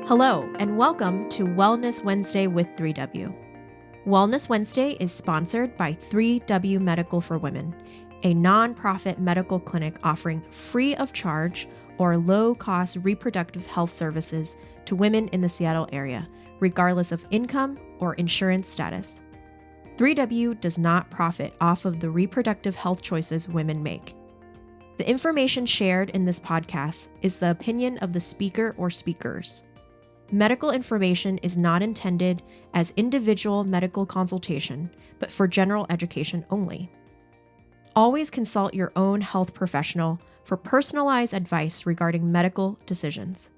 Hello, and welcome to Wellness Wednesday with 3W. Wellness Wednesday is sponsored by 3W Medical for Women, a nonprofit medical clinic offering free of charge or low-cost reproductive health services to women in the Seattle area, regardless of income or insurance status. 3W does not profit off of the reproductive health choices women make. The information shared in this podcast is the opinion of the speaker or speakers. Medical information is not intended as individual medical consultation, but for general education only. Always consult your own health professional for personalized advice regarding medical decisions.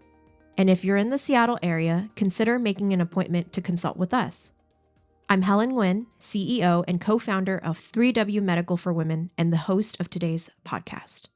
And if you're in the Seattle area, consider making an appointment to consult with us. I'm Helen Nguyen, CEO and co-founder of 3W Medical for Women and the host of today's podcast.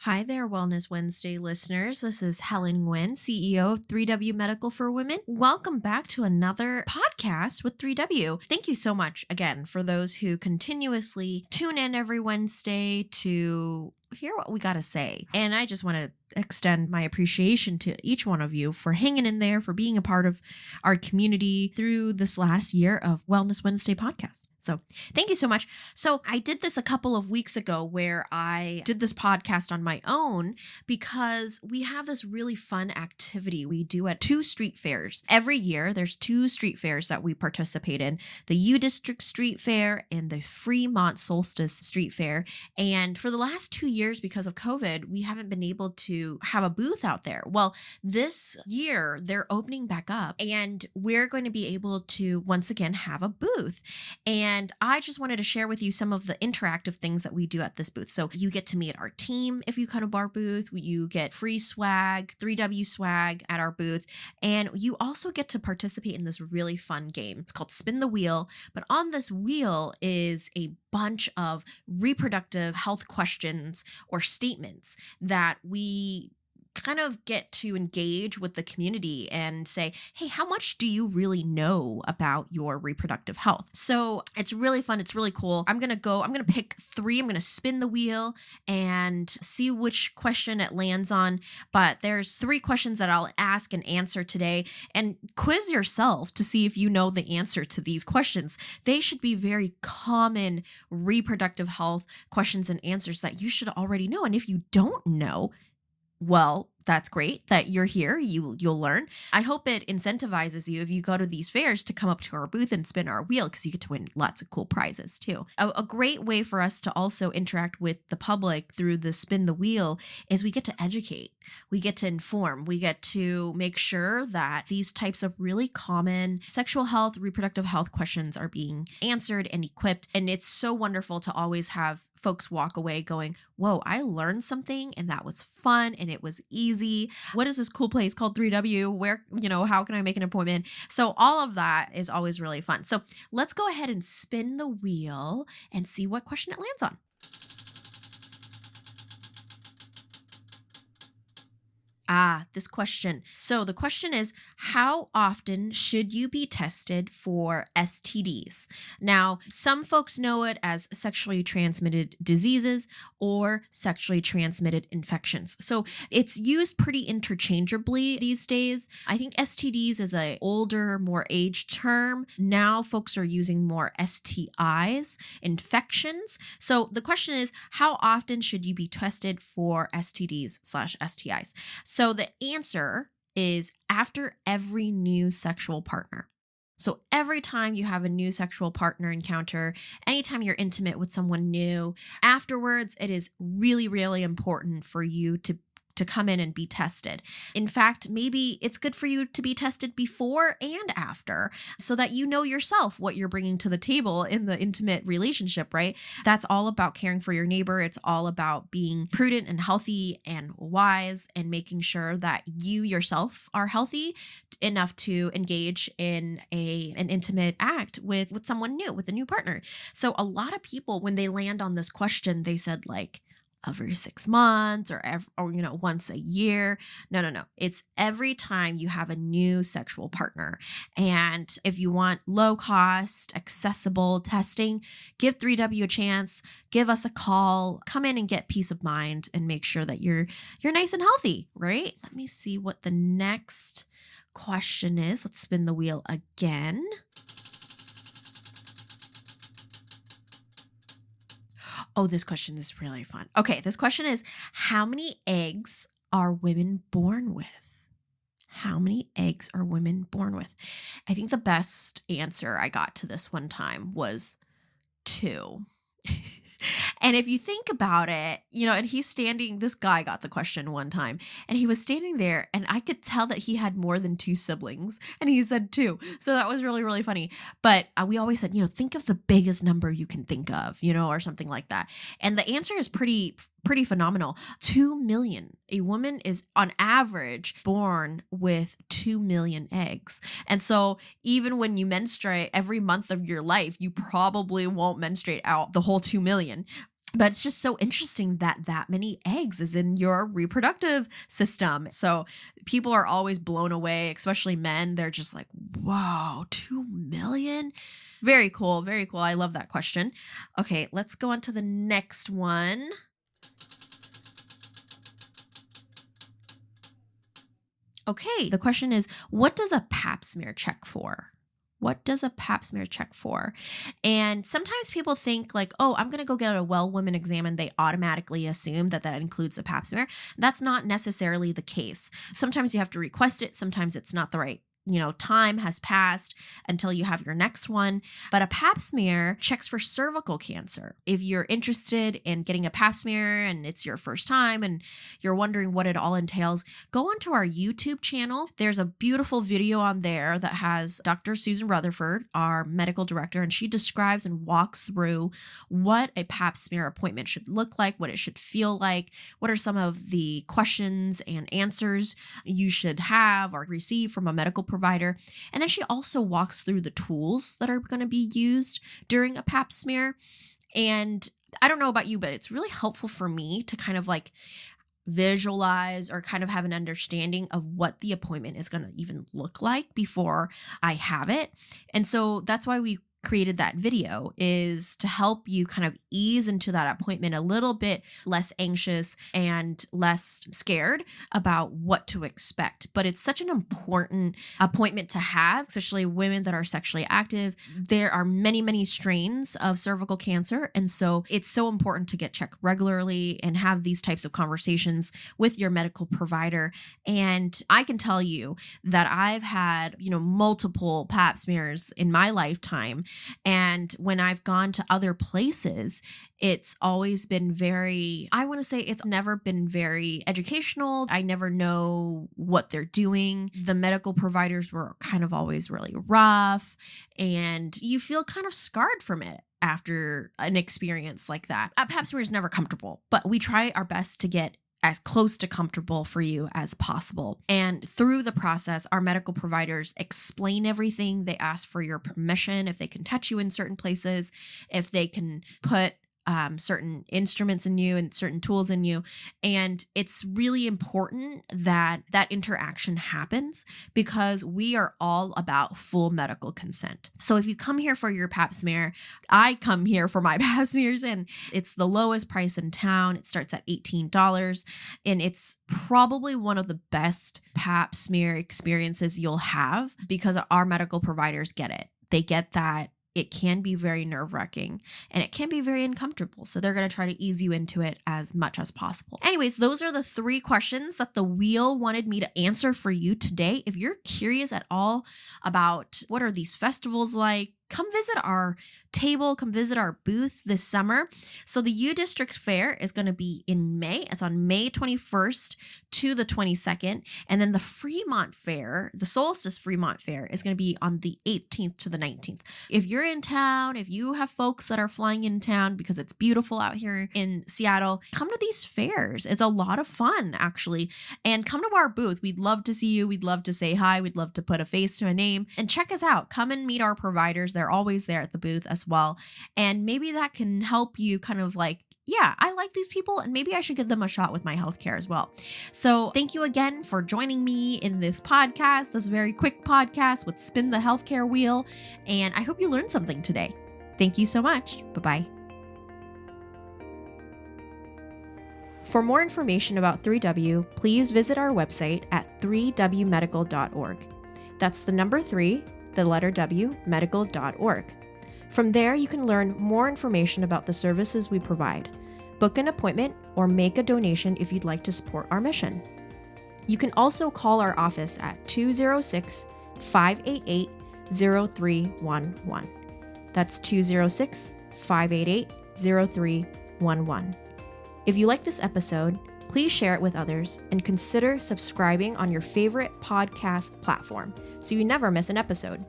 Hi there, Wellness Wednesday listeners. This is Helen Nguyen, CEO of 3W Medical for Women. Welcome back to another podcast with 3W. Thank you so much again for those who continuously tune in every Wednesday to hear what we got to say. And I just want to extend my appreciation to each one of you for hanging in there, for being a part of our community through this last year of Wellness Wednesday podcast. So thank you so much. So I did this a couple of weeks ago where I did this podcast on my own because we have this really fun activity we do at two street fairs. Every year, there's two street fairs that we participate in, the U District Street Fair and the Fremont Solstice Street Fair. And for the last 2 years, because of COVID, we haven't been able to have a booth out there. Well, this year, they're opening back up and we're going to be able to once again have a booth. And I just wanted to share with you some of the interactive things that we do at this booth. So you get to meet our team if you come to our booth. You get free swag, 3W swag at our booth. And you also get to participate in this really fun game. It's called Spin the Wheel. But on this wheel is a bunch of reproductive health questions or statements that we kind of get to engage with the community and say, hey, how much do you really know about your reproductive health? So it's really fun. It's really cool. I'm going to pick three. I'm going to spin the wheel and see which question it lands on. But there's three questions that I'll ask and answer today, and quiz yourself to see if you know the answer to these questions. They should be very common reproductive health questions and answers that you should already know. And if you don't know, well, that's great that you're here. You'll learn. I hope it incentivizes you if you go to these fairs to come up to our booth and spin our wheel because you get to win lots of cool prizes too. A great way for us to also interact with the public through the spin the wheel is we get to educate. We get to inform. We get to make sure that these types of really common sexual health, reproductive health questions are being answered and equipped. And it's so wonderful to always have folks walk away going, whoa, I learned something and that was fun and it was easy. What is this cool place called 3W? Where, how can I make an appointment? So all of that is always really fun. So let's go ahead and spin the wheel and see what question it lands on. This question. So the question is, how often should you be tested for STDs? Now, some folks know it as sexually transmitted diseases or sexually transmitted infections. So it's used pretty interchangeably these days. I think STDs is an older, more aged term. Now folks are using more STIs, infections. So the question is, how often should you be tested for STDs/STIs? So the answer is after every new sexual partner. So every time you have a new sexual partner encounter, anytime you're intimate with someone new, afterwards, it is really, really important for you to come in and be tested. In fact, maybe it's good for you to be tested before and after so that you know yourself what you're bringing to the table in the intimate relationship, right? That's all about caring for your neighbor. It's all about being prudent and healthy and wise and making sure that you yourself are healthy enough to engage in an intimate act with someone new, with a new partner. So a lot of people, when they land on this question, they said like, every 6 months or once a year. No. It's every time you have a new sexual partner. And if you want low cost, accessible testing, give 3W a chance, give us a call, come in and get peace of mind and make sure that you're nice and healthy, right? Let me see what the next question is. Let's spin the wheel again. Oh, this question is really fun. Okay, this question is, how many eggs are women born with? How many eggs are women born with? I think the best answer I got to this one time was 2. And if you think about it, and this guy got the question one time and he was standing there and I could tell that he had more than 2 siblings and he said 2. So that was really, really funny. But we always said, think of the biggest number you can think of, or something like that. And the answer is pretty phenomenal. 2 million. A woman is on average born with 2 million eggs. And so even when you menstruate every month of your life, you probably won't menstruate out the whole 2 million. But it's just so interesting that many eggs is in your reproductive system. So people are always blown away, especially men. They're just like, whoa, 2 million? Very cool. Very cool. I love that question. Okay, let's go on to the next one. Okay, the question is, what does a pap smear check for? What does a pap smear check for? And sometimes people think like, oh, I'm going to go get a well woman exam, and they automatically assume that includes a pap smear. That's not necessarily the case. Sometimes you have to request it. Sometimes it's not the right time has passed until you have your next one. But a pap smear checks for cervical cancer. If you're interested in getting a pap smear and it's your first time and you're wondering what it all entails, go onto our YouTube channel. There's a beautiful video on there that has Dr. Susan Rutherford, our medical director, and she describes and walks through what a pap smear appointment should look like, what it should feel like, what are some of the questions and answers you should have or receive from a medical provider. And then she also walks through the tools that are going to be used during a pap smear. And I don't know about you, but it's really helpful for me to kind of like visualize or kind of have an understanding of what the appointment is going to even look like before I have it. And so that's why we created that video, is to help you kind of ease into that appointment a little bit less anxious and less scared about what to expect. But it's such an important appointment to have, especially women that are sexually active. There are many, many strains of cervical cancer. And so it's so important to get checked regularly and have these types of conversations with your medical provider. And I can tell you that I've had, multiple pap smears in my lifetime. And when I've gone to other places, it's always been it's never been very educational. I never know what they're doing. The medical providers were kind of always really rough, and you feel kind of scarred from it after an experience like that. A pap smear is never comfortable, but we try our best to get as close to comfortable for you as possible. And through the process, our medical providers explain everything. They ask for your permission if they can touch you in certain places, if they can put certain instruments in you and certain tools in you. And it's really important that that interaction happens, because we are all about full medical consent. So if you come here for your pap smear, I come here for my pap smears, and it's the lowest price in town. It starts at $18, and it's probably one of the best pap smear experiences you'll have, because our medical providers get it. They get that it can be very nerve-wracking and it can be very uncomfortable. So they're going to try to ease you into it as much as possible. Anyways, those are the 3 questions that the wheel wanted me to answer for you today. If you're curious at all about what are these festivals like, come visit our table, come visit our booth this summer. So the U District Fair is going to be in May. It's on May 21st to the 22nd. And then the Fremont Fair, the Solstice Fremont Fair, is going to be on the 18th to the 19th. If you're in town, if you have folks that are flying in town because it's beautiful out here in Seattle, come to these fairs. It's a lot of fun, actually. And come to our booth. We'd love to see you. We'd love to say hi. We'd love to put a face to a name. And check us out. Come and meet our providers. They're They're always there at the booth as well. And maybe that can help you kind of like, yeah, I like these people and maybe I should give them a shot with my healthcare as well. So thank you again for joining me in this podcast, this very quick podcast with Spin the Healthcare Wheel. And I hope you learned something today. Thank you so much. Bye-bye. For more information about 3W, please visit our website at 3wmedical.org. That's the number 3, the letter W, medical.org. From there, you can learn more information about the services we provide, book an appointment, or make a donation if you'd like to support our mission. You can also call our office at 206-588-0311. That's 206-588-0311. If you like this episode, please share it with others and consider subscribing on your favorite podcast platform so you never miss an episode.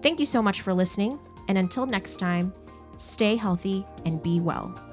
Thank you so much for listening, and until next time, stay healthy and be well.